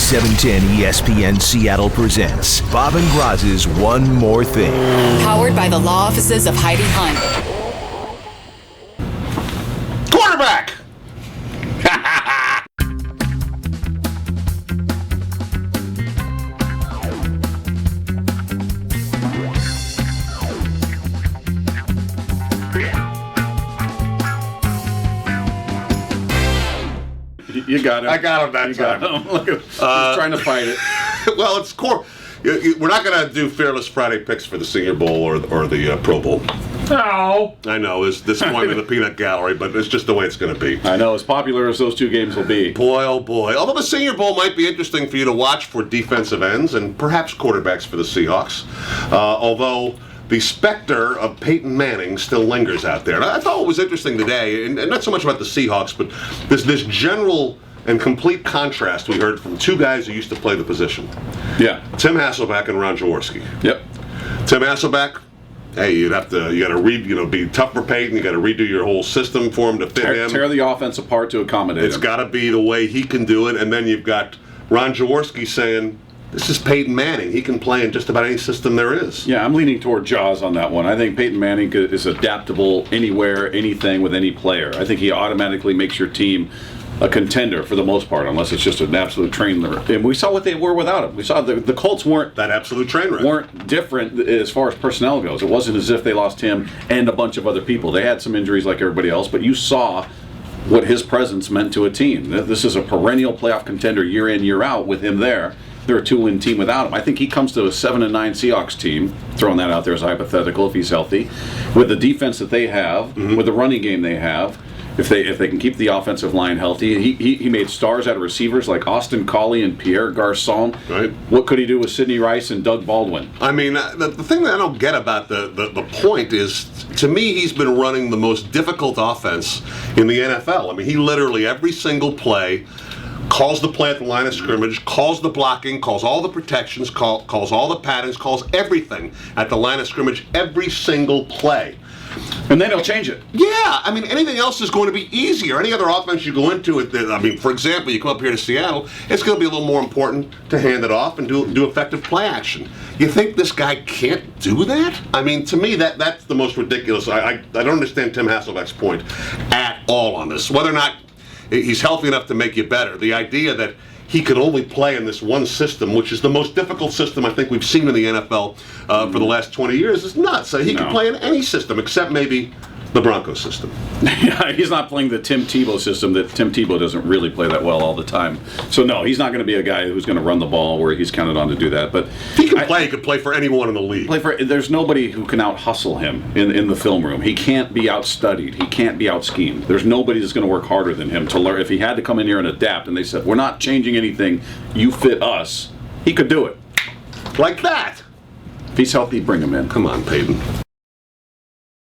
710 ESPN Seattle presents Bob and Groz's One More Thing. Powered by the law offices of Heidi Hunt. Quarterback! You got him. I got him that time. Look at he's trying to fight it. Well, it's core. We're not going to do Fearless Friday picks for the Senior Bowl or the Pro Bowl. No. I know, it's disappointment of the peanut gallery, but it's just the way it's going to be. I know, as popular as those two games will be. Boy, oh boy. Although the Senior Bowl might be interesting for you to watch for defensive ends and perhaps quarterbacks for the Seahawks. Although the specter of Peyton Manning still lingers out there. And I thought what was interesting today, and not so much about the Seahawks, but this general and complete contrast we heard from two guys who used to play the position. Yeah. Tim Hasselbeck and Ron Jaworski. Yep. Tim Hasselbeck, hey, you got to be tough for Peyton. You got to redo your whole system for him to fit him. Tear the offense apart to accommodate him. It's got to be the way he can do it. And then you've got Ron Jaworski saying, this is Peyton Manning. He can play in just about any system there is. Yeah, I'm leaning toward Jaws on that one. I think Peyton Manning is adaptable anywhere, anything, with any player. I think he automatically makes your team a contender for the most part, unless it's just an absolute train wreck. And we saw what they were without him. We saw the Colts weren't that absolute train wreck. Weren't different as far as personnel goes. It wasn't as if they lost him and a bunch of other people. They had some injuries like everybody else, but you saw what his presence meant to a team. This is a perennial playoff contender year in, year out with him there. They're a 2-win team without him. I think he comes to a 7-9 Seahawks team, throwing that out there as a hypothetical if he's healthy, with the defense that they have, with the running game they have. If they can keep the offensive line healthy, he made stars out of receivers like Austin Collie and Pierre Garçon. Right. What could he do with Sidney Rice and Doug Baldwin? I mean, the thing that I don't get about the point is, to me, he's been running the most difficult offense in the NFL. I mean, he literally, every single play, calls the play at the line of scrimmage, calls the blocking, calls all the protections, calls all the patterns, calls everything at the line of scrimmage, every single play. And then he'll change it. Yeah, I mean, anything else is going to be easier. Any other offense you go into, for example, you come up here to Seattle, it's going to be a little more important to hand it off and do effective play action. You think this guy can't do that? I mean, to me, that's the most ridiculous. I don't understand Tim Hasselbeck's point at all on this. Whether or not he's healthy enough to make you better. The idea that he could only play in this one system, which is the most difficult system I think we've seen in the NFL for the last 20 years, is nuts. So he can play in any system except maybe the Broncos system. Yeah, he's not playing the Tim Tebow system that Tim Tebow doesn't really play that well all the time. So no, he's not going to be a guy who's going to run the ball where he's counted on to do that. But he could play for anyone in the league. There's nobody who can out-hustle him in the film room. He can't be out-studied. He can't be out-schemed. There's nobody that's going to work harder than him to learn. If he had to come in here and adapt and they said, we're not changing anything, you fit us, he could do it. Like that. If he's healthy, bring him in. Come on, Peyton.